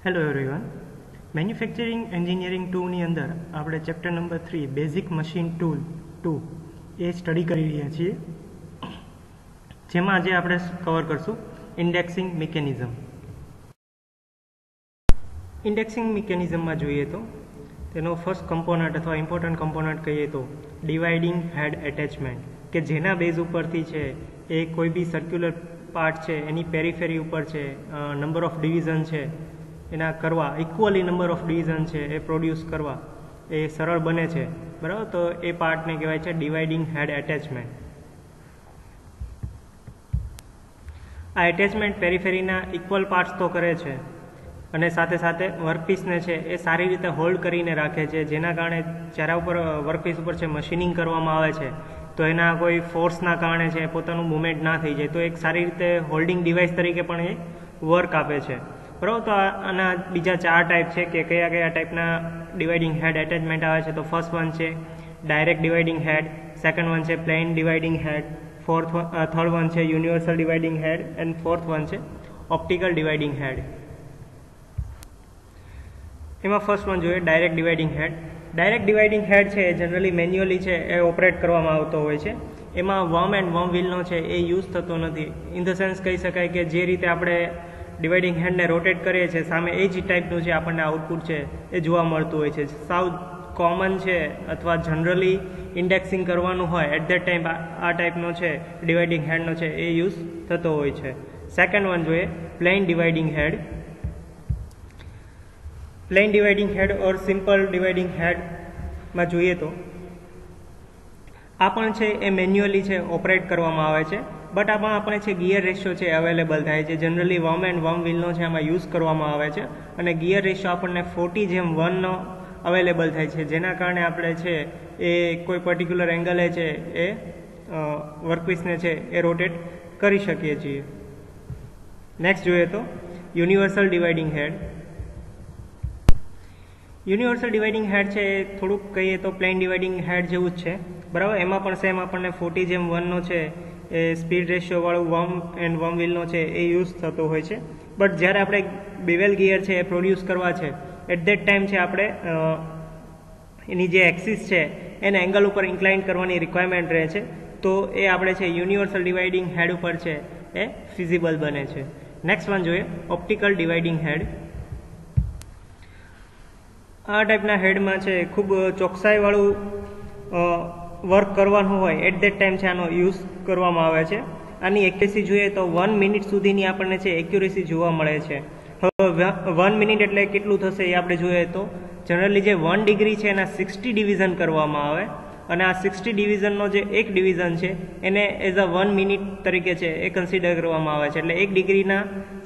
Hello everyone. Manufacturing engineering 2ની અંદર આપણે chapter number 3 basic machine tool 2 એ study કરી રહ્યા છીએ, જેમાં આજે આપણે કવર કરશું ઇન્ડેક્સિંગ મિકેનિઝમ. ઇન્ડેક્સિંગ મિકેનિઝમમાં જોઈએ તો તેનો ફર્સ્ટ કમ્પોનન્ટ અથવા ઇમ્પોર્ટન્ટ કમ્પોનન્ટ કહીએ તો ડિવાઇડિંગ હેડ એટેચમેન્ટ, કે જેના બેઝ ઉપરથી છે એ કોઈ બી સર્ક્યુલર પાર્ટ છે એની પેરીફેરી ઉપર છે નંબર ઓફ ડિવિઝન છે એના કરવા, ઇક્વલી નંબર ઓફ ડિવિઝન છે એ પ્રોડ્યુસ કરવા એ સરળ બને છે, બરાબર. તો એ પાર્ટને કહેવાય છે ડિવાઇડિંગ હેડ એટેચમેન્ટ. આ એટેચમેન્ટ પેરીફેરીના ઇક્વલ પાર્ટ્સ તો કરે છે અને સાથે સાથે વર્કપીસને છે એ સારી રીતે હોલ્ડ કરીને રાખે છે, જેના કારણે જ્યારે ઉપર વર્કપીસ ઉપર છે મશીનિંગ કરવામાં આવે છે તો એના કોઈ ફોર્સના કારણે છે પોતાનું મૂવમેન્ટ ના થઈ જાય, તો એક સારી રીતે હોલ્ડિંગ ડિવાઇસ તરીકે પણ એ વર્ક આપે છે, બરાબર. તો આના બીજા 4 ટાઈપ છે કે કયા કયા ટાઈપના ડિવાઇડિંગ હેડ એટેચમેન્ટ આવે છે. તો ફર્સ્ટ વન છે direct dividing head, second one છે plain dividing head, third one છે universal dividing head and fourth one છે ઓપ્ટિકલ ડિવાઇડિંગ હેડ. એમાં ફર્સ્ટ વન જોઈએ direct dividing head. Direct dividing head છે એ જનરલી મેન્યુઅલી છે એ operate કરવામાં આવતો હોય છે. એમાં વર્મ એન્ડ વર્મ વ્હીલનો છે એ યુઝ થતો નથી. ઇન ધ સેન્સ કહી શકાય કે જે રીતે આપણે ડિવાઇડિંગ હેડને રોટેટ કરીએ છીએ સામે એ જ ટાઈપનું છે આપણને આઉટપુટ છે એ જોવા મળતું હોય છે. સાવ કોમન છે અથવા જનરલી ઇન્ડેક્સિંગ કરવાનું હોય એટ ધેટ ટાઈમ આ ટાઈપનો છે ડિવાઇડિંગ હેડનો છે એ યુઝ થતો હોય છે. સેકન્ડ વન જોઈએ પ્લેન ડિવાઇડિંગ હેડ. પ્લેન ડિવાઇડિંગ હેડ ઓર સિમ્પલ ડિવાઇડિંગ હેડમાં જોઈએ તો આ પણ છે એ મેન્યુઅલી છે ઓપરેટ કરવામાં આવે છે, બટ આમાં આપણે છે ગિયર રેશિયો છે અવેલેબલ થાય છે. જનરલી વર્મ એન્ડ વર્મ વ્હીલનો છે આમાં યુઝ કરવામાં આવે છે અને ગિયર રેશિયો આપણને 40:1 અવેલેબલ થાય છે, જેના કારણે આપણે છે એ કોઈ પર્ટિક્યુલર એંગલે છે એ વર્કપીસને છે એ રોટેટ કરી શકીએ છીએ. નેક્સ્ટ જોઈએ તો યુનિવર્સલ ડિવાઇડિંગ હેડ. યુનિવર્સલ ડિવાઇડિંગ હેડ છે એ થોડુંક કહીએ તો પ્લેન ડિવાઇડિંગ હેડ જેવું જ છે, બરાબર. એમાં પણ સેમ આપણને 40:1 છે એ સ્પીડ રેશિયોવાળું વર્મ એન્ડ વર્મ વ્હીલનો છે એ યુઝ થતો હોય છે. બટ જ્યારે આપણે બેવેલ ગિયર છે એ પ્રોડ્યુસ કરવા છે એટ ધેટ ટાઈમ છે આપણે એની જે એક્સિસ છે એને એંગલ ઉપર ઇન્ક્લાઇન કરવાની રિક્વાયરમેન્ટ રહે છે, તો એ આપણે છે યુનિવર્સલ ડિવાઇડિંગ હેડ ઉપર છે એ ફિઝિબલ બને છે. નેક્સ્ટ વન જોઈએ ઓપ્ટિકલ ડિવાઇડિંગ હેડ. આ ટાઈપના હેડમાં છે ખૂબ ચોકસાઈવાળું વર્ક કરવાનું હોય એટ ધેટ ટાઈમ છે આનો યુઝ કરવામાં આવે છે. આની એક્યુરેસી જોઈએ તો 1 મિનિટ સુધીની આપણને છે એક્યુરેસી જોવા મળે છે. હવે 1 મિનિટ એટલે કેટલું થશે એ આપણે જોઈએ તો જનરલી જે 1 ડિગ્રી છે એના 60 ડિવિઝન કરવામાં આવે અને આ 60 ડિવિઝનનો જે એક ડિવિઝન છે એને એઝ અ 1 મિનિટ તરીકે છે એ કન્સિડર કરવામાં આવે છે. એટલે 1 ડિગ્રીના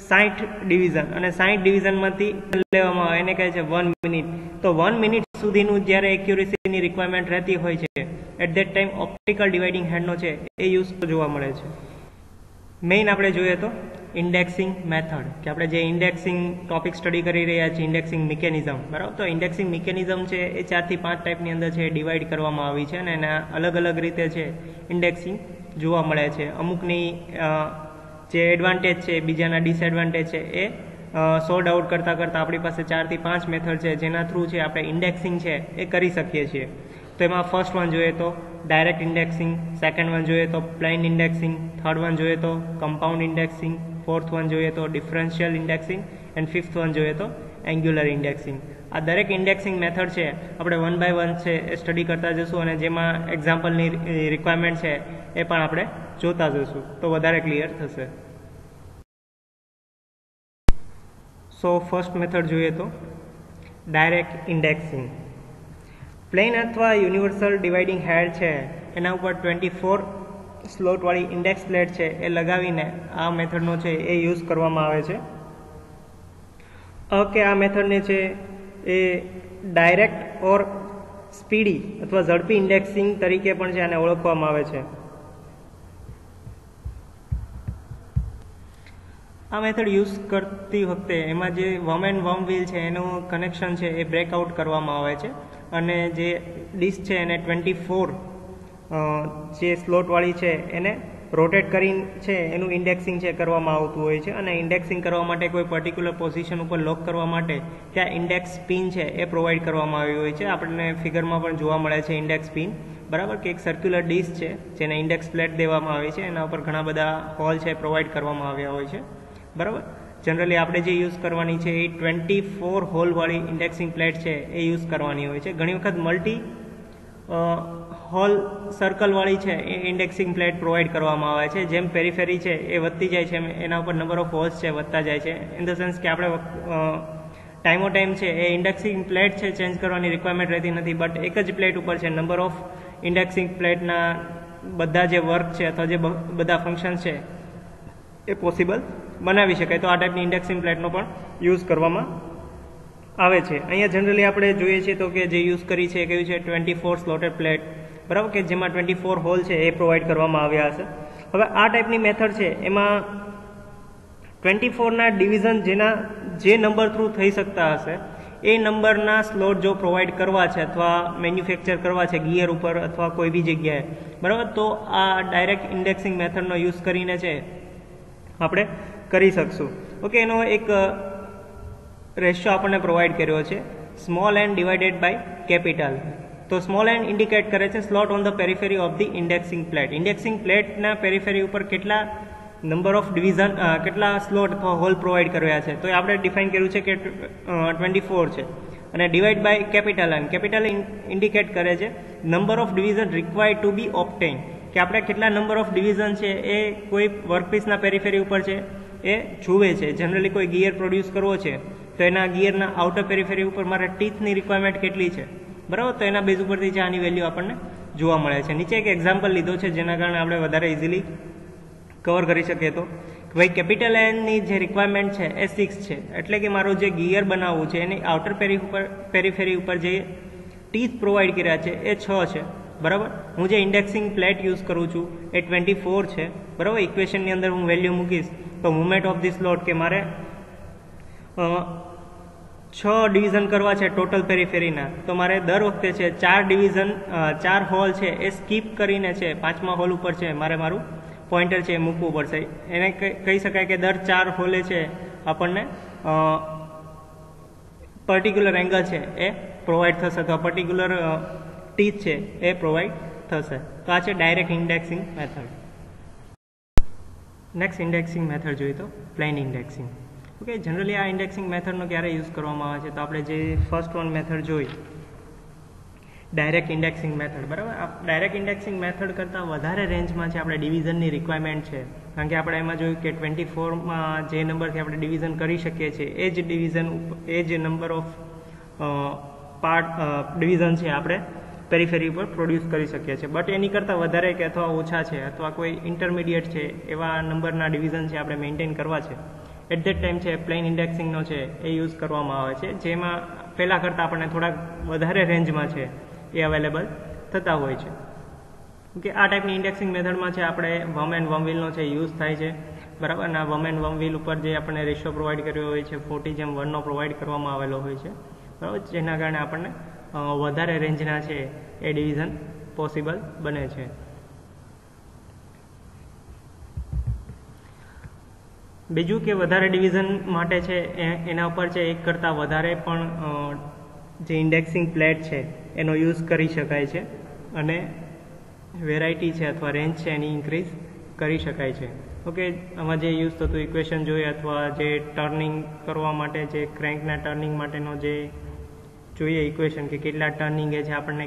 60 ડિવિઝન અને 60 ડિવિઝનમાંથી લેવામાં આવે એને કહે છે 1 મિનિટ. તો 1 મિનિટ સુધીનું જ્યારે એક્યુરેસીની રિક્વાયરમેન્ટ રહેતી હોય છે at that time optical dividing હેડનો છે એ યુઝ જોવા મળે છે. મેઇન આપણે જોઈએ તો ઇન્ડેક્સિંગ મેથડ, કે આપણે જે ઇન્ડેક્સિંગ ટોપિક સ્ટડી કરી રહ્યા છીએ ઇન્ડેક્સિંગ મિકેનિઝમ, બરાબર. તો ઇન્ડેક્સિંગ મિકેનિઝમ છે એ 4 થી 5 ટાઈપની અંદર છે ડિવાઈડ કરવામાં આવી છે અને એના અલગ અલગ રીતે છે ઇન્ડેક્સિંગ જોવા મળે છે. અમુકની જે એડવાન્ટેજ છે બીજાના ડિસએડવાન્ટેજ છે એ સોર્ટ આઉટ કરતાં આપણી પાસે 4 થી 5 મેથડ છે જેના થ્રુ છે આપણે ઇન્ડેક્સિંગ છે એ કરી શકીએ છીએ. તો એમાં ફર્સ્ટ વન જોઈએ તો ડાયરેક્ટ ઇન્ડેક્સિંગ, સેકન્ડ વન જોઈએ તો પ્લેન ઇન્ડેક્સિંગ, થર્ડ વન જોઈએ તો કમ્પાઉન્ડ ઇન્ડેક્સિંગ, ફોર્થ વન જોઈએ તો differential indexing and fifth one જોઈએ તો એન્ગ્યુલર ઇન્ડેક્સિંગ. આ દરેક ઇન્ડેક્સિંગ મેથડ છે આપણે 1 by 1 છે એ સ્ટડી કરતા જશું અને જેમાં એક્ઝામ્પલની રિક્વાયરમેન્ટ છે એ પણ આપણે જોતા જશું તો વધારે ક્લિયર થશે. સો ફર્સ્ટ મેથડ જોઈએ તો ડાયરેક્ટ ઇન્ડેક્સિંગ. પ્લેન અથવા યુનિવર્સલ ડિવાઇડિંગ હેડ છે એના ઉપર 24 સ્લોટવાળી ઇન્ડેક્સ પ્લેટ છે એ લગાવીને આ મેથડનો છે એ યુઝ કરવામાં આવે છે. કે આ મેથડને છે એ ડાયરેક્ટ ઓર સ્પીડી અથવા ઝડપી ઇન્ડેક્સિંગ તરીકે પણ છે આને ઓળખવામાં આવે છે. આ મેથડ યુઝ કરતી વખતે એમાં જે વર્મ એન્ડ વર્મ વ્હીલ છે એનું કનેક્શન છે એ બ્રેકઆઉટ કરવામાં આવે છે અને જે ડિસ્ક છે એને 24 જે સ્લોટવાળી છે એને રોટેટ કરીને છે એનું ઇન્ડેક્સિંગ છે કરવામાં આવતું હોય છે, અને ઇન્ડેક્સિંગ કરવા માટે કોઈ પર્ટિક્યુલર પોઝિશન ઉપર લોક કરવા માટે ત્યાં ઇન્ડેક્સ પિન છે એ પ્રોવાઈડ કરવામાં આવી હોય છે. આપણને ફિગરમાં પણ જોવા મળે છે ઇન્ડેક્સ પિન, બરાબર, કે એક સર્ક્યુલર ડિસ્ક છે જેને ઇન્ડેક્સ પ્લેટ દેવામાં આવી છે, એના ઉપર ઘણા બધા હોલ છે પ્રોવાઈડ કરવામાં આવ્યા હોય છે, બરાબર. જનરલી આપણે જે યુઝ કરવાની છે એ 24 હોલવાળી ઇન્ડેક્સિંગ પ્લેટ છે એ યુઝ કરવાની હોય છે. ઘણી વખત મલ્ટી હોલ સર્કલવાળી છે એ ઇન્ડેક્સિંગ પ્લેટ પ્રોવાઈડ કરવામાં આવે છે. જેમ પેરીફેરી છે એ વધતી જાય છે એના ઉપર નંબર ઓફ હોલ્સ છે વધતા જાય છે, ઇન ધ સેન્સ કે આપણે ટાઈમો ટાઈમ છે એ ઇન્ડેક્સિંગ પ્લેટ છે ચેન્જ કરવાની રિક્વાયરમેન્ટ રહેતી નથી, બટ એક જ પ્લેટ ઉપર છે નંબર ઓફ ઇન્ડેક્સિંગ પ્લેટના બધા જે વર્ક છે અથવા જે બધા ફંક્શન્સ છે એ પોસિબલ બનાવી શકાય. તો આ ટાઈપની ઇન્ડેક્સિંગ પ્લેટનો પણ યુઝ કરવામાં આવે છે. અહીંયા જનરલી આપણે જોઈએ છીએ તો કે જે યુઝ કરી છે એ કયું છે 24 સ્લોટેડ પ્લેટ, બરાબર, કે જેમાં 24 હોલ છે એ પ્રોવાઈડ કરવામાં આવ્યા હશે. હવે આ ટાઈપની મેથડ છે એમાં 24ના ડિવિઝન જે નંબર થ્રુ થઈ શકતા હશે એ નંબરના સ્લોટ જો પ્રોવાઈડ કરવા છે અથવા મેન્યુફેક્ચર કરવા છે ગિયર ઉપર અથવા કોઈ બી જગ્યાએ, બરાબર, તો આ ડાયરેક્ટ ઇન્ડેક્સિંગ મેથડનો યુઝ કરીને છે આપણે કરી શકશું. ઓકે, એનો એક રેશિયો આપણને પ્રોવાઈડ કર્યો છે small N divided by capital. તો સ્મોલ એન ઇન્ડિકેટ કરે છે slot on the periphery of the indexing plate. Indexing પ્લેટના પેરીફેરી ઉપર કેટલા નંબર ઓફ ડિવિઝન કેટલા સ્લોટ અથવા હોલ પ્રોવાઈડ કર્યા છે, તો એ આપણે ડિફાઇન કર્યું છે કે 24 છે. અને divide by capital N, capital indicate કરે છે number of division required to be obtain, કે આપણે કેટલા નંબર ઓફ ડિવિઝન છે એ કોઈ વર્કપીસના પેરીફેરી ઉપર છે એ જુએ છે. જનરલી કોઈ ગિયર પ્રોડ્યુસ કરવો છે તો એના ગિયરના આઉટર પેરીફેરી ઉપર મારે ટીથની રિક્વાયરમેન્ટ કેટલી છે, બરાબર, તો એના બેઝ ઉપરથી છે આની વેલ્યુ આપણને જોવા મળે છે. નીચે એક એક્ઝામ્પલ લીધો છે જેના કારણે આપણે વધારે ઇઝીલી કવર કરી શકીએ. તો ભાઈ કેપિટલ એનની જે રિક્વાયરમેન્ટ છે એ 6 છે, એટલે કે મારો જે ગિયર બનાવવું છે એની આઉટર પેરીફેરી ઉપર જે ટીથ પ્રોવાઈડ કર્યા છે એ 6 છે, બરાબર. હું જે ઇન્ડેક્સિંગ પ્લેટ યુઝ કરું છું એ 24 છે, બરાબર. ઇક્વેશનની અંદર હું વેલ્યુ મૂકીશ તો મુવમેન્ટ ઓફ ધી સ્લોટ કે મારે 6 ડિવિઝન કરવા છે ટોટલ પેરીફેરીના, તો મારે દર વખતે છે 4 હોલ છે એ સ્કીપ કરીને છે 5મા હોલ ઉપર છે મારે મારું પોઇન્ટર છે એ મૂકવું પડશે. એને કહી શકાય કે દર 4 હોલે છે આપણને પર્ટિક્યુલર એંગલ છે એ પ્રોવાઈડ થશે અથવા પર્ટિક્યુલર ટીથ છે એ પ્રોવાઈડ થશે. તો આ છે direct indexing method. Next indexing method જોઈએ તો પ્લેન ઇન્ડેક્સિંગ. ઓકે, જનરલી આ ઇન્ડેક્સિંગ મેથડનો ક્યારે યુઝ કરવામાં આવે છે, તો આપણે જે ફર્સ્ટ વન મેથડ જોઈ ડાયરેક્ટ ઇન્ડેક્સિંગ મેથડ, બરાબર. આ ડાયરેક્ટ ઇન્ડેક્સિંગ મેથડ કરતાં વધારે રેન્જમાં છે આપણે ડિવિઝનની રિક્વાયરમેન્ટ છે, કારણ કે આપણે એમાં જોયું કે 24માં જે નંબરથી આપણે ડિવિઝન કરી શકીએ છીએ એ જ ડિવિઝન એ જ નંબર ઓફ ડિવિઝન છે આપણે પેરીફેરી ઉપર પ્રોડ્યુસ કરી શકીએ છીએ. બટ એની કરતાં વધારે કે અથવા ઓછા છે અથવા કોઈ ઇન્ટરમીડિયેટ છે એવા નંબરના ડિવિઝન છે આપણે મેન્ટેન કરવા છે, એટ ધેટ ટાઈમ છે પ્લેન ઇન્ડેક્સિંગનો છે એ યુઝ કરવામાં આવે છે, જેમાં પહેલાં કરતાં આપણને થોડાક વધારે રેન્જમાં છે એ અવેલેબલ થતા હોય છે. ઓકે, આ ટાઈપની ઇન્ડેક્સિંગ મેથડમાં છે આપણે વમ એન્ડ વમ વ્હીલનો છે યુઝ થાય છે, બરાબર. અને વમ એન્ડ વમ વ્હીલ ઉપર જે આપણને રેશિયો પ્રોવાઈડ કર્યો હોય છે 40:1 પ્રોવાઈડ કરવામાં આવેલો હોય છે, બરાબર, જેના કારણે આપણને વધારે રેન્જના છે એ ડિવિઝન પોસિબલ બને છે. બીજું કે વધારે ડિવિઝન માટે છે એના ઉપર છે એક કરતાં વધારે પણ જે ઇન્ડેક્સિંગ પ્લેટ છે એનો યુઝ કરી શકાય છે અને વેરાયટી છે અથવા રેન્જ છે એની ઇન્ક્રીઝ કરી શકાય છે. ઓકે, આમાં જે યુઝ થતું ઇક્વેશન જોઈએ અથવા જે ટર્નિંગ કરવા માટે જે ક્રેન્કના ટર્નિંગ માટેનો જે જોઈએ ઇક્વેશન કે કેટલા ટર્નિંગ છે આપણને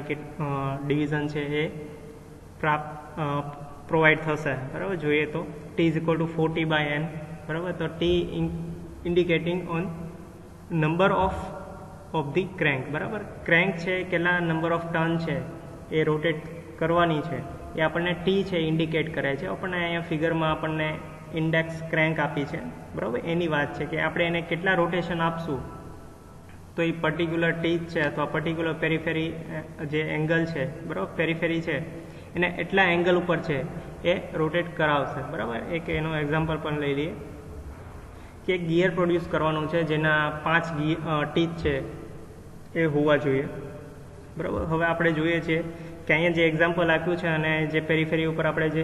ડિવિઝન છે એ પ્રોવાઈડ થશે, બરાબર. જોઈએ તો T=40/n, બરાબર. તો T indicating on number of the crank, બરાબર. ક્રેન્ક છે કેટલા નંબર ઓફ ટર્ન છે એ રોટેટ કરવાની છે એ આપણને ટી છે ઇન્ડિકેટ કરે છે. આપણને અહીંયા ફિગરમાં આપણને ઇન્ડેક્સ ક્રેન્ક આપી છે, બરાબર. એની વાત છે કે આપણે એને કેટલા રોટેશન આપશું તો એ પર્ટિક્યુલર ટીથ છે અથવા પર્ટિક્યુલર પેરીફેરી જે એંગલ છે, બરાબર, પેરીફેરી છે એને એટલા એંગલ ઉપર છે એ રોટેટ કરાવશે, બરાબર. એક એનો એક્ઝામ્પલ પણ લઈ લઈએ કે ગિયર પ્રોડ્યુસ કરવાનું છે જેના 5 ટીથ છે એ હોવા જોઈએ, બરાબર. હવે આપણે જોઈએ છીએ કે અહીંયા જે એક્ઝામ્પલ આપ્યું છે અને જે પેરીફેરી ઉપર આપણે જે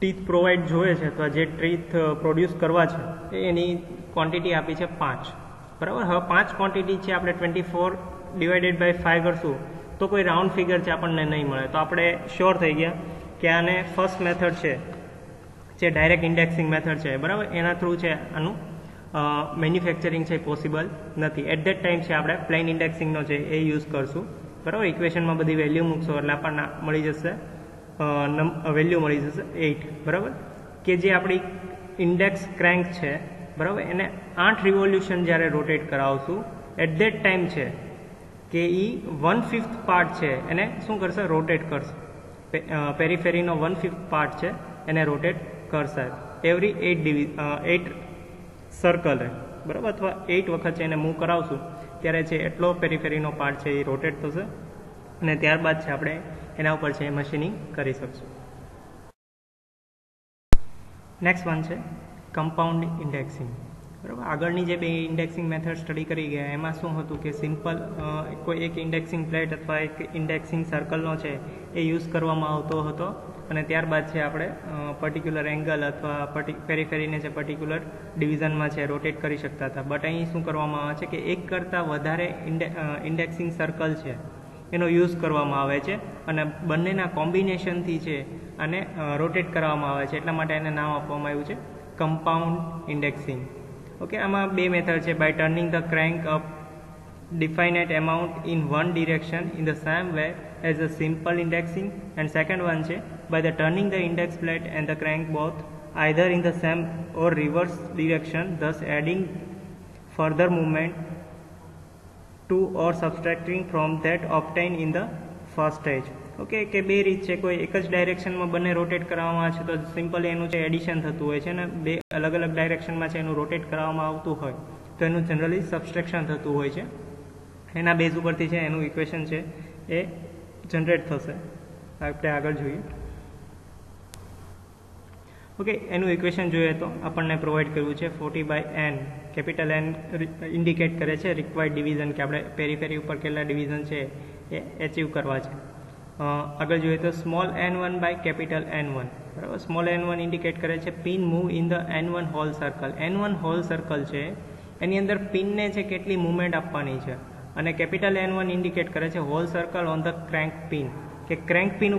ટીથ પ્રોવાઈડ જોઈએ છે અથવા જે ટીથ પ્રોડ્યુસ કરવા છે એની ક્વોન્ટિટી આપી છે 5, બરાબર. હવે 5 ક્વોન્ટિટી છે, આપણે 24 ડિવાઇડેડ બાય 5 કરશું તો કોઈ રાઉન્ડ ફિગર છે આપણને નહીં મળે. તો આપણે શ્યોર થઈ ગયા કે આને ફર્સ્ટ મેથડ છે જે ડાયરેક્ટ ઇન્ડેક્સિંગ મેથડ છે, બરાબર, એના થ્રુ છે આનું મેન્યુફેક્ચરિંગ છે પોસિબલ નથી. એટ ધેટ ટાઈમ છે આપણે પ્લેન ઇન્ડેક્સિંગનો છે એ યુઝ કરશું, બરાબર. ઇક્વેશનમાં બધી વેલ્યુ મૂકશો એટલે આપણને મળી જશે વેલ્યુ મળી જશે 8, બરાબર, કે જે આપણી ઇન્ડેક્સ ક્રેન્ક છે, બરાબર, એને 8 રિવોલ્યુશન જ્યારે રોટેટ કરાવશું એટ ધેટ ટાઈમ છે કે એ 1/5 પાર્ટ છે એને શું કરશે, રોટેટ કરશે. પેરીફેરીનો 1/5 પાર્ટ છે એને રોટેટ કરશે એવરી 8 સર્કલે, બરાબર, અથવા 8 વખત છે એને મૂવ કરાવશું ત્યારે છે એટલો પેરીફેરીનો પાર્ટ છે એ રોટેટ થશે અને ત્યારબાદ છે આપણે એના ઉપર છે મશીનિંગ કરી શકશું. નેક્સ્ટ વન છે કમ્પાઉન્ડ ઇન્ડેક્સિંગ, બરાબર. આગળની જે બે ઇન્ડેક્સિંગ મેથડ સ્ટડી કરી ગયા એમાં શું હતું કે સિમ્પલ કોઈ એક ઇન્ડેક્સિંગ પ્લેટ અથવા એક ઇન્ડેક્સિંગ સર્કલનો છે એ યુઝ કરવામાં આવતો હતો અને ત્યારબાદ છે આપણે પર્ટિક્યુલર એંગલ અથવા પેરીફેરીને છે પર્ટિક્યુલર ડિવિઝનમાં છે રોટેટ કરી શકતા હતા. બટ અહીં શું કરવામાં આવે છે કે એક કરતાં વધારે ઇન્ડેક્સિંગ સર્કલ છે એનો યુઝ કરવામાં આવે છે અને બંનેના કોમ્બિનેશનથી છે અને રોટેટ કરવામાં આવે છે, એટલા માટે એને નામ આપવામાં આવ્યું છે કમ્પાઉન્ડ ઇન્ડેક્સિંગ. ઓકે, આમાં બે મેથડ છે, by turning the crank up definite amount in one direction in the same way as a simple indexing, and second one છે by the turning the index plate and the crank both either in the same or reverse direction, thus adding further movement to or subtracting from that obtained in the first stage. Okay, કે બે રીત છે, કોઈ એક જ ડાયરેક્શનમાં બંને rotate કરવામાં આવે છે તો સિમ્પલી એનું છે એડિશન થતું હોય છે ને બે અલગ અલગ ડાયરેક્શનમાં છે એનું રોટેટ કરવામાં આવતું હોય તો એનું જનરલી સબસ્ટ્રેક્શન થતું હોય છે. એના બેઝ ઉપરથી છે એનું ઇક્વેશન છે એ જનરેટ થશે. આપણે આગળ જોઈએ. ઓકે, એનું ઇક્વેશન જોઈએ તો આપણને પ્રોવાઈડ કર્યું છે 40/n, કેપિટલ N ઇન્ડિકેટ કરે છે રિક્વાયર્ડ ડિવિઝન કે આપણે પેરીફેરી ઉપર કેટલા ડિવિઝન છે એ એચીવ કરવા છે. આગળ જોઈએ તો small n1 by capital N1, બરાબર. સ્મોલ n1 ઇન્ડિકેટ કરે છે pin move in the n1 hole circle. n1 hole circle છે એની અંદર પિનને છે કેટલી મૂવમેન્ટ આપવાની છે અને કેપિટલ N1 ઇન્ડિકેટ કરે છે hole circle on the crank pin, કે ક્રેન્ક પિન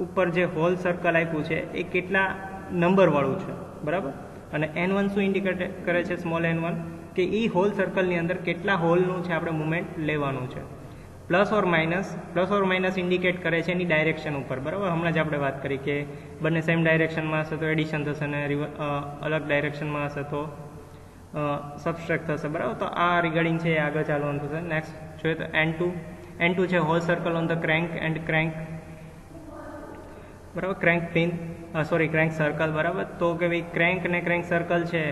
ઉપર જે હોલ સર્કલ આપ્યું છે એ કેટલા નંબરવાળું છે, બરાબર. અને N1 શું ઇન્ડિકેટ કરે છે સ્મોલ n1 કે એ હોલ સર્કલની અંદર કેટલા હોલનું છે આપણે મુવમેન્ટ લેવાનું છે. પ્લસ ઓર માઇનસ ઇન્ડિકેટ કરે છે એની ડાયરેક્શન ઉપર, બરાબર. હમણાં જ આપણે વાત કરી કે બંને સેમ ડાયરેક્શનમાં હશે તો એડિશન થશે અને અલગ ડાયરેક્શનમાં હશે તો સબસ્ટ્રેક્ટ થશે, બરાબર. તો આ રિગાર્ડિંગ છે એ આગળ ચાલવાનું થશે. નેક્સ્ટ જોઈએ તો N2 છે hole circle on the crank and crank, બરાબર, ક્રેન્ક સર્કલ, બરાબર. તો કે ભાઈ ક્રેન્ક અને ક્રેન્ક સર્કલ છે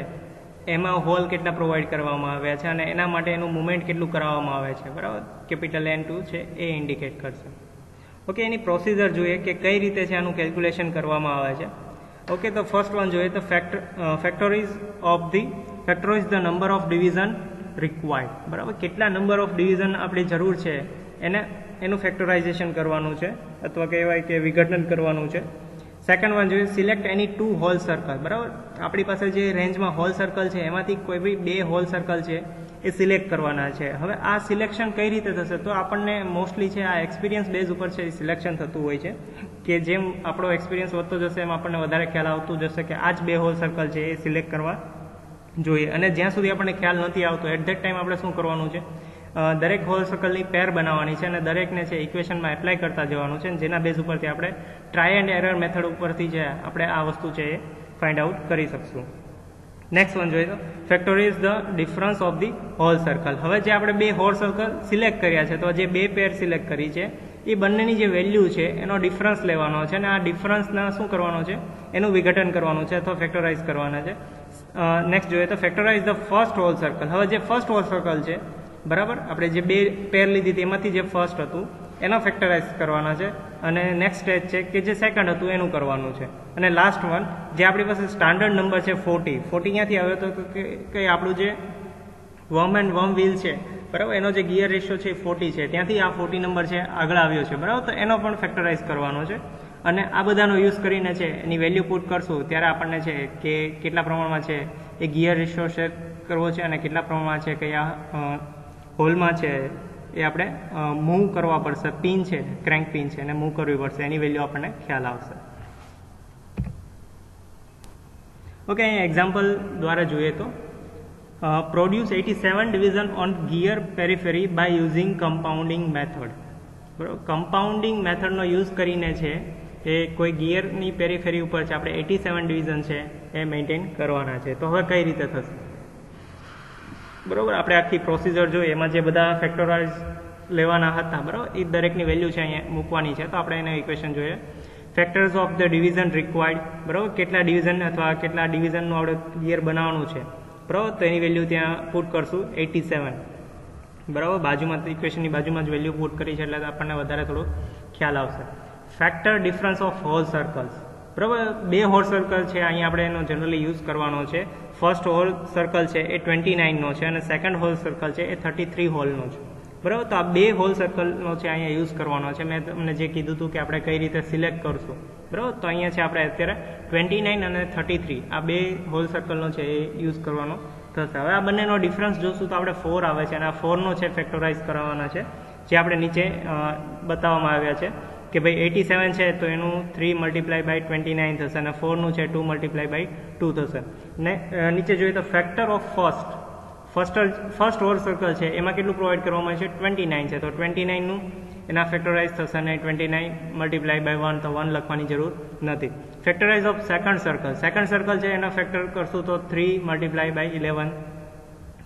એમાં હોલ કેટલા પ્રોવાઈડ કરવામાં આવ્યા છે અને એના માટે એનું મુવમેન્ટ કેટલું કરાવવામાં આવે છે, બરાબર. કેપિટલ N2 છે એ ઇન્ડિકેટ કરશે. ઓકે, એની પ્રોસિજર જોઈએ કે કઈ રીતે છે આનું કેલ્ક્યુલેશન કરવામાં આવે છે. ઓકે, તો ફર્સ્ટ વન જોઈએ તો factorise the number of division required, બરાબર. કેટલા નંબર ઓફ ડિવિઝન આપણી જરૂર છે એનું ફેક્ટરાઇઝેશન કરવાનું છે અથવા કહેવાય કે વિઘટન કરવાનું છે. સેકન્ડ વન જોઈએ સિલેક્ટ એની 2 હોલ સર્કલ, બરાબર. આપણી પાસે જે રેન્જમાં હોલ સર્કલ છે એમાંથી કોઈ બી 2 હોલ સર્કલ છે એ સિલેક્ટ કરવાના છે. હવે આ સિલેક્શન કઈ રીતે થશે તો આપણને મોસ્ટલી છે આ એક્સપિરિયન્સ બેઝ ઉપર છે સિલેક્શન થતું હોય છે કે જેમ આપણો એક્સપિરિયન્સ વધતો જશે એમ આપણને વધારે ખ્યાલ આવતું જશે કે આ જ 2 હોલ સર્કલ છે એ સિલેક્ટ કરવા જોઈએ. અને જ્યાં સુધી આપણને ખ્યાલ નથી આવતો એટ ધેટ ટાઈમ આપણે શું કરવાનું છે, દરેક હોલ સર્કલની પેર બનાવવાની છે અને દરેકને છે ઇક્વેશનમાં એપ્લાય કરતા જવાનું છે, જેના બેઝ ઉપરથી આપણે ટ્રાય એન્ડ એરર મેથડ ઉપરથી છે આપણે આ વસ્તુ છે એ ફાઇન્ડ આઉટ કરી શકશું. નેક્સ્ટ વન જોઈએ તો factorise the difference of the whole circle. હવે જે આપણે 2 હોલ સર્કલ સિલેક્ટ કર્યા છે તો જે 2 પેર સિલેક્ટ કરી છે એ બંનેની જે વેલ્યુ છે એનો ડિફરન્સ લેવાનો છે અને આ ડિફરન્સના શું કરવાનો છે એનું વિઘટન કરવાનું છે અથવા ફેક્ટરાઇઝ કરવાના છે. નેક્સ્ટ જોઈએ તો ફેક્ટરાઇઝ ધ ફર્સ્ટ હોલ સર્કલ. હવે જે ફર્સ્ટ હોલ સર્કલ છે, બરાબર, આપણે જે 2 પેર લીધી તેમાંથી જે ફર્સ્ટ હતું એનો ફેક્ટરાઇઝ કરવાના છે અને નેક્સ્ટ સ્ટેજ છે કે જે સેકન્ડ હતું એનું કરવાનું છે. અને લાસ્ટ વન જે આપણી પાસે સ્ટાન્ડર્ડ નંબર છે 40 ક્યાંથી આવ્યો તો કે આપણું જે વર્મ એન્ડ વર્મ વ્હીલ છે, બરાબર, એનો જે ગિયર રેશિયો છે 40 છે ત્યાંથી આ 40 નંબર છે આગળ આવ્યો છે, બરાબર. તો એનો પણ ફેક્ટરાઇઝ કરવાનો છે અને આ બધાનો યુઝ કરીને છે એની વેલ્યુ પુટ કરશું ત્યારે આપણને છે કે કેટલા પ્રમાણમાં છે એ ગિયર રેશિયો સેટ કરવો છે અને કેટલા પ્રમાણમાં છે કયા હોલમાં છે એ આપણે મૂવ કરવા પડશે, પિન છે ક્રેન્ક પિન છે એને મૂવ કરવી પડશે, એની વેલ્યુ આપણને ખ્યાલ આવશે. ઓકે, અહીંયા એક્ઝામ્પલ દ્વારા જોઈએ તો produce 87 division on gear periphery by using compounding method. બરાબર, કમ્પાઉન્ડિંગ મેથડનો યુઝ કરીને છે એ કોઈ ગિયરની પેરીફેરી ઉપર છે આપણે 87 ડિવિઝન છે એ મેન્ટેન કરવાના છે. તો હવે કઈ રીતે થશે? બરાબર, આપણે આખી પ્રોસિજર જોઈએ એમાં જે બધા ફેક્ટરાઇઝ લેવાના હતા, બરાબર, એ દરેકની વેલ્યુ છે અહીંયા મૂકવાની છે. તો આપણે એના ઇક્વેશન જોઈએ. Factors of the division required, બરાબર, કેટલા ડિવિઝન અથવા કેટલા ડિવિઝનનું આપણે ગિયર બનાવવાનું છે, બરાબર, તો એની વેલ્યુ ત્યાં પુટ કરશું 87. બરાબર, બાજુમાં ઇક્વેશનની બાજુમાં જ વેલ્યુ પુટ કરી છે એટલે આપણને વધારે થોડું ખ્યાલ આવશે. Factor difference of hole circles, બરાબર, 2 હોલ સર્કલ છે અહીંયા આપણે એનો જનરલી યુઝ કરવાનો છે. ફર્સ્ટ હોલ સર્કલ છે એ 29નો છે અને સેકન્ડ હોલ સર્કલ છે એ 33 હોલનો છે. બરાબર, તો આ 2 હોલ સર્કલનો છે અહીંયા યુઝ કરવાનો છે. મેં તમને જે કીધું હતું કે આપણે કઈ રીતે સિલેક્ટ કરશું, બરાબર, તો અહીંયા છે આપણે અત્યારે 29 અને 33 આ 2 હોલ સર્કલનો છે એ યુઝ કરવાનો થશે. હવે આ બંનેનો ડિફરન્સ જોશું તો આપણે 4 આવે છે અને આ 4નો છે ફેક્ટરાઇઝ કરવાના છે, જે આપણે નીચે બતાવવામાં આવ્યા છે કે ભાઈ 87 છે તો એનું 3 મલ્ટીપ્લાય બાય 29 થશે અને 4નું છે 2 મલ્ટીપ્લાય બાય 2 થશે. ને નીચે જોઈએ તો factor of first hole circle છે એમાં કેટલું પ્રોવાઈડ કરવામાં છે 29 છે, તો 29નું એના ફેક્ટરાઇઝ થશે અને 29 મલ્ટીપ્લાય બાય 1 તો 1 લખવાની જરૂર નથી. ફેક્ટરાઇઝ ઓફ સેકન્ડ સર્કલ છે એના ફેક્ટર કરશું તો 3 મલ્ટીપ્લાય બાય 11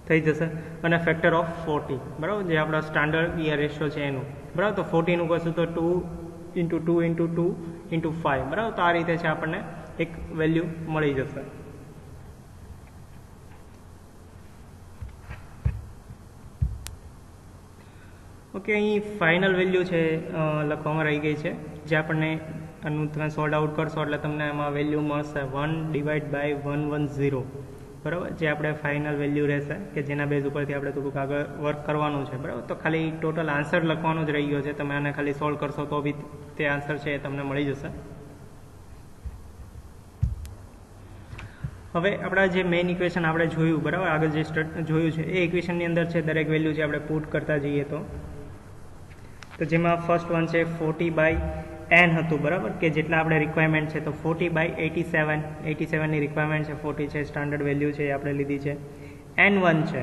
થઈ જશે અને ફેક્ટર ઓફ 40, બરાબર, જે આપણા સ્ટાન્ડર્ડ ગિયર રેશિયો છે એનું, બરાબર, તો 40નું કરશું તો 2 × 2 × 2 × 5, બરાબર, તો આ રીતે છે આપણને એક વેલ્યુ મળી જશે. ઓકે, અહીં ફાઇનલ વેલ્યુ છે લખવામાં રહી ગઈ છે, જે આપણને આનું તમે સોલ્વ આઉટ કરશો એટલે તમને એમાં વેલ્યુ મળશે 1/110, બરાબર, જે આપણે ફાઇનલ વેલ્યુ રહેશે કે જેના બેઝ ઉપરથી આપણે થોડુંક આગળ વર્ક કરવાનું છે, બરાબર. તો ખાલી ટોટલ આન્સર લખવાનો જ રહી ગયો છે, તમે આને ખાલી સોલ્વ કરશો તો બી તે આન્સર છે એ તમને મળી જશે. હવે આપણા જે મેઇન ઇક્વેશન આપણે જોયું, બરાબર, આગળ જે જોયું છે એ ઇક્વેશનની અંદર છે દરેક વેલ્યુ છે આપણે પુટ કરતા જઈએ તો જેમાં ફર્સ્ટ વન છે 40/n હતું, બરાબર, કે જેટલા આપણે રિક્વાયરમેન્ટ છે તો 40/87ની રિક્વાયરમેન્ટ છે, 40 છે સ્ટાન્ડર્ડ વેલ્યુ છે એ આપણે લીધી છે. n1 છે,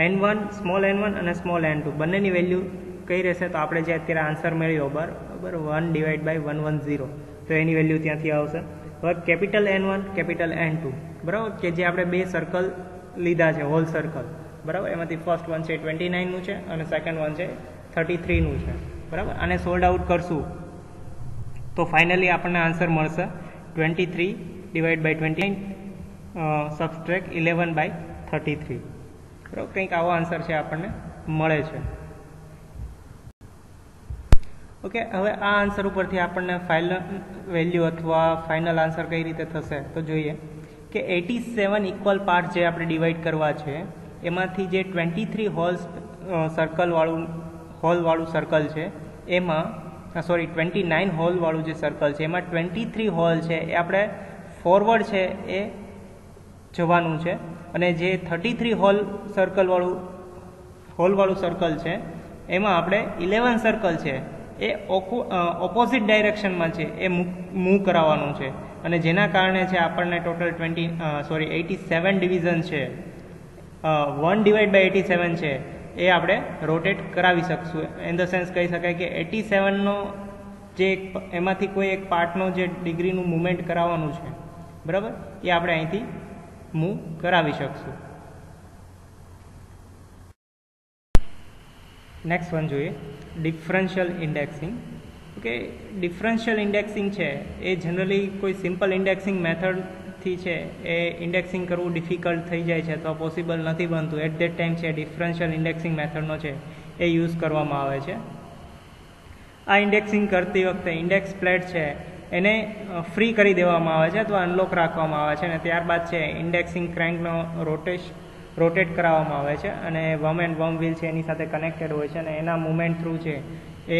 n1 સ્મોલ n1 અને સ્મોલ n2 બંનેની વેલ્યુ કઈ રહેશે તો આપણે જે અત્યારે આન્સર મેળવ્યો, બરાબર, 1/110, તો એની વેલ્યુ ત્યાંથી આવશે. હવે કેપિટલ n1 કેપિટલ n2, બરાબર, કે જે આપણે 2 સર્કલ લીધા છે હોલ સર્કલ, બરાબર, એમાંથી ફર્સ્ટ વન છે 29નું છે અને સેકન્ડ વન છે 33નું છે, બરાબર. આને સોલ્ડ આઉટ કરશું તો ફાઇનલી આપણને આન્સર મળશે 23/29 સબસ્ટ્રેક્ટ 11/33, બરાબર, કંઈક આવો આન્સર છે આપણને મળે છે. ઓકે, હવે આ આન્સર ઉપરથી આપણને ફાઇનલ વેલ્યુ અથવા ફાઇનલ આન્સર કઈ રીતે થશે તો જોઈએ કે 87 ઇક્વલ પાર્ટ જે આપણે ડિવાઈડ કરવા છે એમાંથી જે 23 હોલવાળું સર્કલ છે એમાં 29 હોલવાળું જે સર્કલ છે એમાં 23 હોલ છે એ આપણે ફોરવર્ડ છે એ જવાનું છે અને જે 33 હોલવાળું સર્કલ છે એમાં આપણે 11 સર્કલ છે એ ઓપોઝિટ ડાયરેક્શનમાં છે એ મૂવ કરાવવાનું છે અને જેના કારણે છે આપણને ટોટલ 87 ડિવિઝન છે 1/87 છે એ આપણે રોટેટ કરાવી શકશું. ઇન ધ સેન્સ કહી શકાય કે 87નો જે એમાંથી કોઈ એક પાર્ટનો જે ડિગ્રીનું મુવમેન્ટ કરાવવાનું છે, બરાબર, એ આપણે અહીંથી મૂવ કરાવી શકશું. નેક્સ્ટ વન જોઈએ differential indexing. Okay, differential indexing છે એ જનરલી કોઈ સિમ્પલ ઇન્ડેક્સિંગ મેથડથી છે એ ઇન્ડેક્સિંગ કરવું ડિફિકલ્ટ થઈ જાય છે અથવા પોસિબલ નથી બનતું. એટ ધેટ ટાઈમ છે ડિફરન્શિયલ ઇન્ડેક્સિંગ મેથડનો છે એ યુઝ કરવામાં આવે છે. આ ઇન્ડેક્સિંગ કરતી વખતે ઇન્ડેક્સ પ્લેટ છે એને ફ્રી કરી દેવામાં આવે છે અથવા અનલોક રાખવામાં આવે છે અને ત્યારબાદ છે ઇન્ડેક્સિંગ ક્રેન્કનો રોટેટ કરાવવામાં આવે છે અને વમ એન્ડ વમ વ્હીલ છે એની સાથે કનેક્ટેડ હોય છે અને એના મુવમેન્ટ થ્રુ છે એ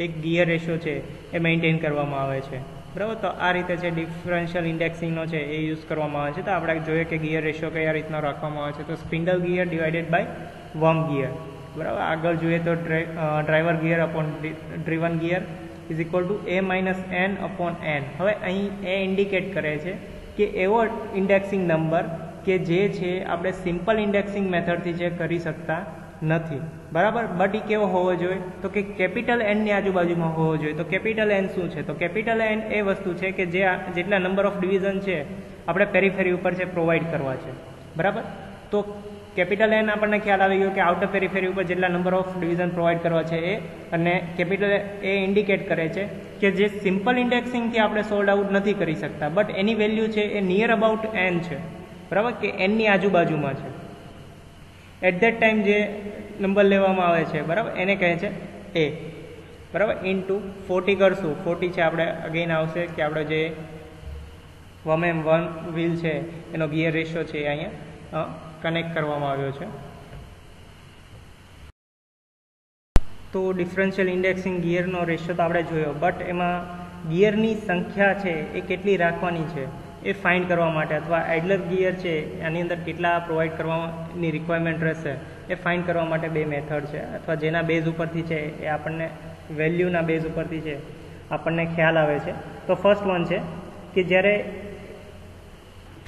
એક ગિયર રેશિયો છે એ મેન્ટેન કરવામાં આવે છે. બરાબર. તો આ રીતે છે ડિફરન્શિયલ ઇન્ડેક્સિંગનો છે એ યુઝ કરવામાં આવે છે. તો આપણે જોઈએ કે ગિયર રેશિયો કયા રીતના રાખવામાં આવે છે. તો spindle gear divided by worm gear, બરાબર. આગળ જોઈએ તો driver gear upon driven gear is equal to a minus n upon n. હવે અહીં એ ઇન્ડિકેટ કરે છે કે એવો ઇન્ડેક્સિંગ નંબર કે જે છે આપણે સિમ્પલ ઇન્ડેક્સિંગ મેથડથી જે કરી શકતા નથી, બરાબર. બટ એ કેવો હોવો જોઈએ? તો કે કેપિટલ એનની આજુબાજુમાં હોવો જોઈએ. તો કેપિટલ એન શું છે? તો કેપિટલ એન એ વસ્તુ છે કે જે જેટલા નંબર ઓફ ડિવિઝન છે આપણે પેરીફેરી ઉપર છે પ્રોવાઈડ કરવા છે, બરાબર. તો કેપિટલ એન આપણને ખ્યાલ આવી ગયો કે આઉટર પેરીફેરી ઉપર જેટલા નંબર ઓફ ડિવિઝન પ્રોવાઈડ કરવા છે એ, અને કેપિટલ એ ઇન્ડિકેટ કરે છે કે જે સિમ્પલ ઇન્ડેક્સિંગથી આપણે સોલ્ડ આઉટ નથી કરી શકતા, બટ એની વેલ્યુ છે એ નિયર અબાઉટ એન છે, બરાબર, કે એનની આજુબાજુમાં છે. એટ ધેટ ટાઈમ જે નંબર લેવામાં આવે છે, બરાબર, એને કહે છે એ, બરાબર. ઇન્ટુ 40 કરશું. 40 છે આપણે અગેન આવશે કે આપણે જે 1m1 વ્હીલ છે એનો ગિયર રેશિયો છે એ અહીંયા કનેક્ટ કરવામાં આવ્યો છે. તો ડિફરન્શિયલ ઇન્ડેક્સિંગ ગિયરનો રેશિયો તો આપણે જોયો, બટ એમાં ગિયરની સંખ્યા છે એ કેટલી રાખવાની છે એ ફાઇન્ડ કરવા માટે, અથવા આઇડલર ગિયર છે આની અંદર કેટલા પ્રોવાઈડ કરવાની રિક્વાયરમેન્ટ રહેશે એ ફાઇન્ડ કરવા માટે બે મેથડ છે, અથવા જેના બેઝ ઉપરથી છે એ આપણને વેલ્યુના બેઝ ઉપરથી છે આપણને ખ્યાલ આવે છે. તો ફર્સ્ટ વન છે કે જ્યારે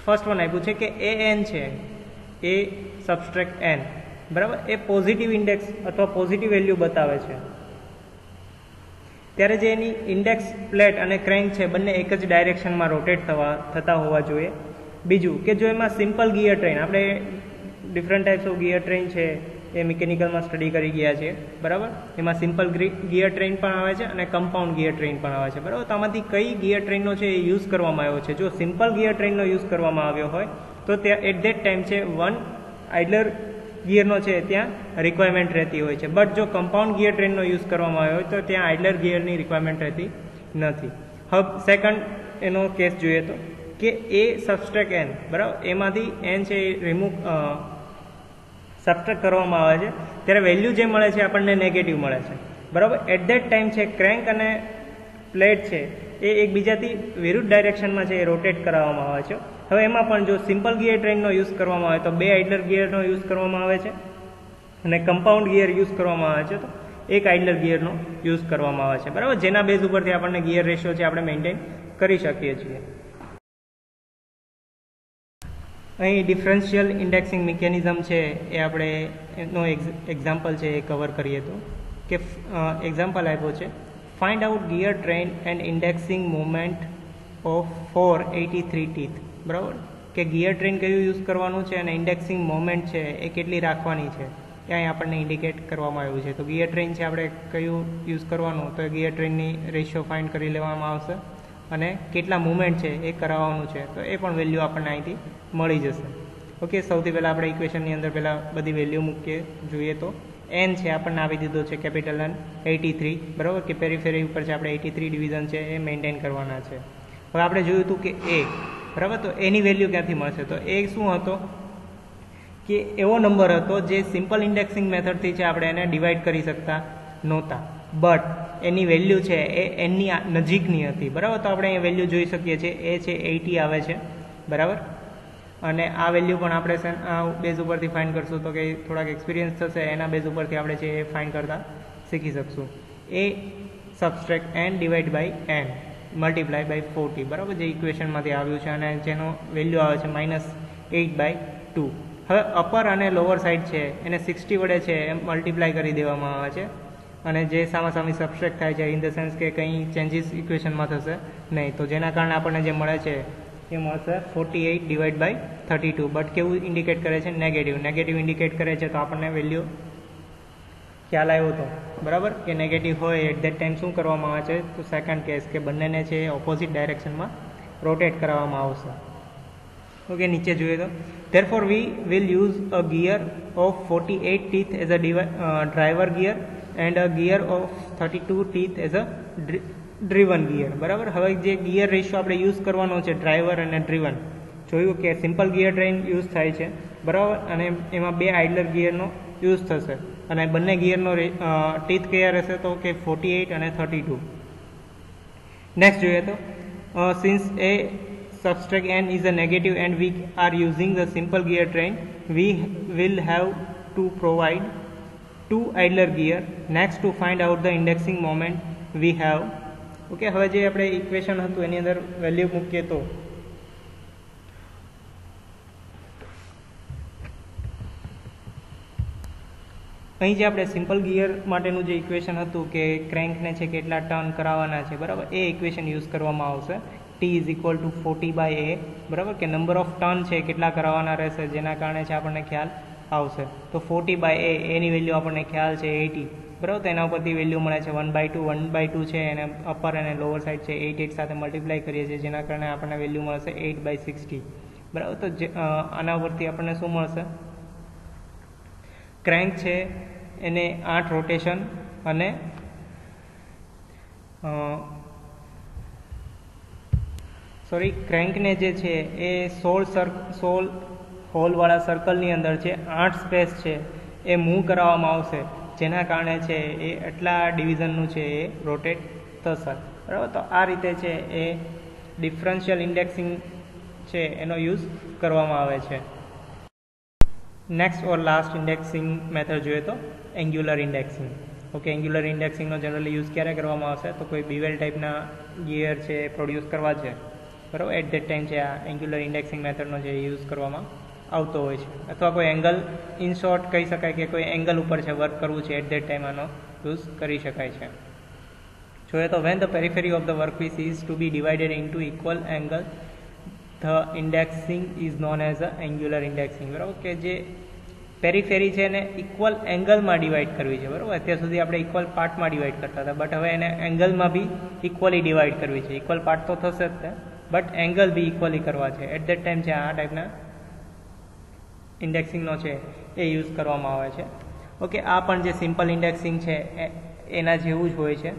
ફર્સ્ટ વન આપ્યું છે કે એ એન છે એ સબસ્ટ્રેક્ટ એન, બરાબર, એ પોઝિટિવ ઇન્ડેક્સ અથવા પોઝિટિવ વેલ્યુ બતાવે છે. ત્યારે જે એની ઇન્ડેક્સ પ્લેટ અને ક્રેન્ક છે બંને એક જ ડાયરેક્શનમાં રોટેટ થતા હોવા જોઈએ. બીજું કે જો એમાં સિમ્પલ ગિયર ટ્રેન, આપણે different types of gear train છે એ મિકેનિકલમાં સ્ટડી કરી ગયા છે, બરાબર. એમાં સિમ્પલ ગિયર ટ્રેન પણ આવે છે અને કમ્પાઉન્ડ ગિયર ટ્રેન પણ આવે છે, બરાબર. તો આમાંથી કઈ ગિયર ટ્રેનનો છે એ યુઝ કરવામાં આવ્યો છે? જો સિમ્પલ ગિયર ટ્રેનનો યુઝ કરવામાં આવ્યો હોય તો ત્યાં એટ ધેટ ટાઈમ છે વન આઇડલર ગિયરનો છે ત્યાં રિક્વાયરમેન્ટ રહેતી હોય છે. બટ જો કમ્પાઉન્ડ ગિયર ટ્રેનનો યુઝ કરવામાં આવ્યો હોય તો ત્યાં આઇડલર ગિયરની રિક્વાયરમેન્ટ રહેતી નથી. હવે સેકન્ડ એનો કેસ જોઈએ તો કે એ સબસ્ટ્રેક્ટ એન, બરાબર, એમાંથી એન છે એ રિમૂવ સબસ્ટ્રેક્ટ કરવામાં આવે છે ત્યારે વેલ્યુ જે મળે છે આપણને નેગેટિવ મળે છે, બરાબર. એટ ધેટ ટાઈમ છે ક્રેન્ક અને પ્લેટ છે એ એકબીજાથી વિરુદ્ધ ડાયરેક્શનમાં છે એ રોટેટ કરાવવામાં આવે છે. હવે એમાં પણ જો સિમ્પલ ગિયર ટ્રેનનો યુઝ કરવામાં આવે તો બે આઇડલર ગિયરનો યુઝ કરવામાં આવે છે, અને કમ્પાઉન્ડ ગિયર યુઝ કરવામાં આવે છે તો એક આઇડલર ગિયરનો યુઝ કરવામાં આવે છે, બરાબર, જેના બેઝ ઉપરથી આપણને ગિયર રેશિયો છે આપણે મેન્ટેન કરી શકીએ છીએ. અહીં ડિફરન્શિયલ ઇન્ડેક્સિંગ મિકેનિઝમ છે એ આપણે એનો એક્ઝામ્પલ છે એ કવર કરીએ તો કે એક્ઝામ્પલ આપ્યો છે find out gear train and indexing movement of 483 teeth, બરાબર, કે ગિયર ટ્રેન કયું યુઝ કરવાનું છે અને ઇન્ડેક્સિંગ મોમેન્ટ છે એ કેટલી રાખવાની છે એ અહીં આપણને ઇન્ડિકેટ કરવામાં આવ્યું છે. તો ગિયર ટ્રેન છે આપણે કયું યુઝ કરવાનું, તો ગિયર ટ્રેનની રેશિયો ફાઇન્ડ કરી લેવામાં આવશે અને કેટલા મુવમેન્ટ છે એ કરાવવાનું છે તો એ પણ વેલ્યુ આપણને અહીંથી મળી જશે. ઓકે, સૌથી પહેલાં આપણે ઇક્વેશનની અંદર પહેલાં બધી વેલ્યુ મૂકીએ જોઈએ તો એન છે આપણને આપી દીધો છે કેપિટલ એન 83, બરાબર, કે પેરીફેરી ઉપર છે આપણે 83 ડિવિઝન છે એ મેન્ટેન કરવાના છે. હવે આપણે જોયું હતું કે એ, બરાબર, તો એની વેલ્યુ ક્યાંથી મળશે? તો એ શું હતો કે એવો નંબર હતો જે સિમ્પલ ઇન્ડેક્સિંગ મેથડથી છે આપણે એને ડિવાઈડ કરી શકતા નહોતા, બટ એની વેલ્યુ છે એ એનની નજીકની હતી, બરાબર. તો આપણે એ વેલ્યુ જોઈ શકીએ છીએ, એ છે 80 આવે છે, બરાબર, અને આ વેલ્યુ પણ આપણે બેઝ ઉપરથી ફાઇન્ડ કરશું તો કે થોડાક એક્સપિરિયન્સ થશે એના બેઝ ઉપરથી આપણે છે એ ફાઇન્ડ કરતા શીખી શકશું. એ subtract N divide by N multiply by 40, બરાબર, જે ઇક્વેશનમાંથી આવ્યું છે અને જેનો વેલ્યુ આવે છે -8/2. હવે અપર અને લોઅર સાઈડ છે એને 60 વડે છે એમ મલ્ટીપ્લાય કરી દેવામાં આવે છે અને જે સામાસામી સબસ્ટ્રેક્ટ થાય છે ઇન ધ સેન્સ કે કંઈ ચેન્જીસ ઇક્વેશનમાં થશે નહીં, તો જેના કારણે આપણને જે મળે છે એ મળશે 48 ડિવાઈડ બાય 32. બટ કેવું ઇન્ડિકેટ કરે છે? નેગેટિવ ઇન્ડિકેટ કરે છે. તો આપણને વેલ્યુ ખ્યાલ આવ્યો હતો, બરાબર, કે નેગેટિવ હોય એટ ધેટ ટાઈમ શું કરવામાં આવે છે? તો સેકન્ડ કેસ કે બંનેને છે ઓપોઝિટ ડાયરેક્શનમાં રોટેટ કરાવવામાં આવશે. ઓકે, નીચે જોઈએ તો therefore we will use a gear of 48 teeth as a driver gear and a gear of 32 teeth as a driven gear, બરાબર. હવે જે ગિયર રેશિયો આપણે યુઝ કરવાનો છે ડ્રાઈવર અને ડ્રીવન, જોયું કે સિમ્પલ ગિયર ટ્રેન યુઝ થાય છે, બરાબર, અને એમાં બે આઇડલર ગિયરનો યુઝ થશે અને બંને ગિયરનો ટીથ કયા રહેશે? તો કે 48 અને 32. નેક્સ્ટ જોઈએ તો since a subtract n is a negative and we are using the simple gear train, we will have to provide 2 idler gear. Next, to find out the indexing moment we have. Okay, હવે જે આપણે equation હતું એની અંદર value મૂકીએ તો અહીં જે આપણે સિમ્પલ ગિયર માટેનું જે ઇક્વેશન હતું કે ક્રેન્કને છે કેટલા ટર્ન કરાવવાના છે, બરાબર, એ ઇક્વેશન યુઝ કરવામાં આવશે. T is equal two 40/A, બરાબર, કે નંબર ઓફ ટર્ન છે કેટલા કરાવવાના રહેશે જેના કારણે છે આપણને ખ્યાલ આવશે. તો 40/A એની વેલ્યુ આપણને ખ્યાલ છે 80, બરાબર. તો એના ઉપરથી વેલ્યુ મળે છે 1/2 છે, એને અપર અને લોઅર સાઈડ છે 8 સાથે મલ્ટીપ્લાય કરીએ છીએ જેના કારણે આપણને વેલ્યુ મળશે 8/60, બરાબર. તો આના ઉપરથી આપણને શું મળશે? ક્રેન્ક છે એને 8 રોટેશન અને ક્રેન્કને જે છે એ 16 હોલવાળા સર્કલની અંદર છે 8 સ્પેસ છે એ મૂવ કરાવવામાં આવશે જેના કારણે છે એ એટલા ડિવિઝનનું છે એ રોટેટ થશે, બરાબર. તો આ રીતે છે એ ડિફરન્શિયલ ઇન્ડેક્સિંગ છે એનો યુઝ કરવામાં આવે છે. Next or last indexing method જોઈએ તો એંગ્યુલર ઇન્ડેક્સિંગ. ઓકે, એંગ્યુલર ઇન્ડેક્સિંગનો જનરલી યુઝ ક્યારે કરવામાં આવશે? તો કોઈ બીવેલ ટાઈપના ગિયર છે પ્રોડ્યુસ કરવા છે, બરાબર, એટ ધેટ ટાઈમ છે આ એંગ્યુલર ઇન્ડેક્સિંગ મેથડનો જે યુઝ કરવામાં આવતો હોય છે. અથવા કોઈ એંગલ, ઇન શોર્ટ કહી શકાય કે કોઈ એંગલ ઉપર છે વર્ક કરવું છે એટ ધેટ ટાઈમ આનો યુઝ કરી શકાય છે. જોઈએ તો when the periphery of the workpiece is to be divided into equal angle, the indexing is known as a angular indexing, બરાબર. કે જે પેરિફેરી છે એને ઇક્વલ એંગલમાં ડિવાઈડ કરવી છે, બરાબર. અત્યાર સુધી આપણે ઇક્વલ પાર્ટમાં ડિવાઈડ કરતા હતા, બટ હવે એને એંગલમાં બી ઇક્વલી ડિવાઈડ કરવી છે. ઇક્વલ પાર્ટ તો થશે જ તે, બટ એંગલ બી ઇક્વલી કરવા છે. એટ ધેટ ટાઈમ છે આ ટાઈપના ઇન્ડેક્સિંગનો છે એ યુઝ કરવામાં આવે છે. ઓકે, આ પણ જે સિમ્પલ ઇન્ડેક્સિંગ છે એના જેવું જ હોય છે,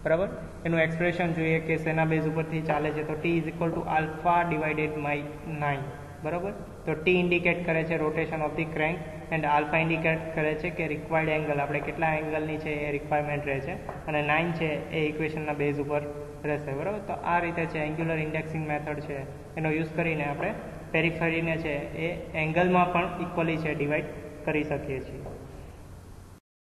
બરાબર. એનું એક્સપ્રેશન જોઈએ કે શેના બેઝ ઉપરથી ચાલે છે. તો T is equal to alpha divided by 9, બરાબર. તો ટી ઇન્ડિકેટ કરે છે rotation of the crank and alpha indicate કરે છે કે રિક્વાયર્ડ એંગલ, આપણે કેટલા એંગલની છે એ રિક્વાયરમેન્ટ રહે છે, અને 9 છે એ ઇક્વેશનના બેઝ ઉપર રહેશે, બરાબર. તો આ રીતે છે એંગ્યુલર ઇન્ડેક્સિંગ મેથડ છે એનો યુઝ કરીને આપણે પેરિફેરીને છે એ એંગલમાં પણ ઇક્વલી છે ડિવાઈડ કરી શકીએ છીએ.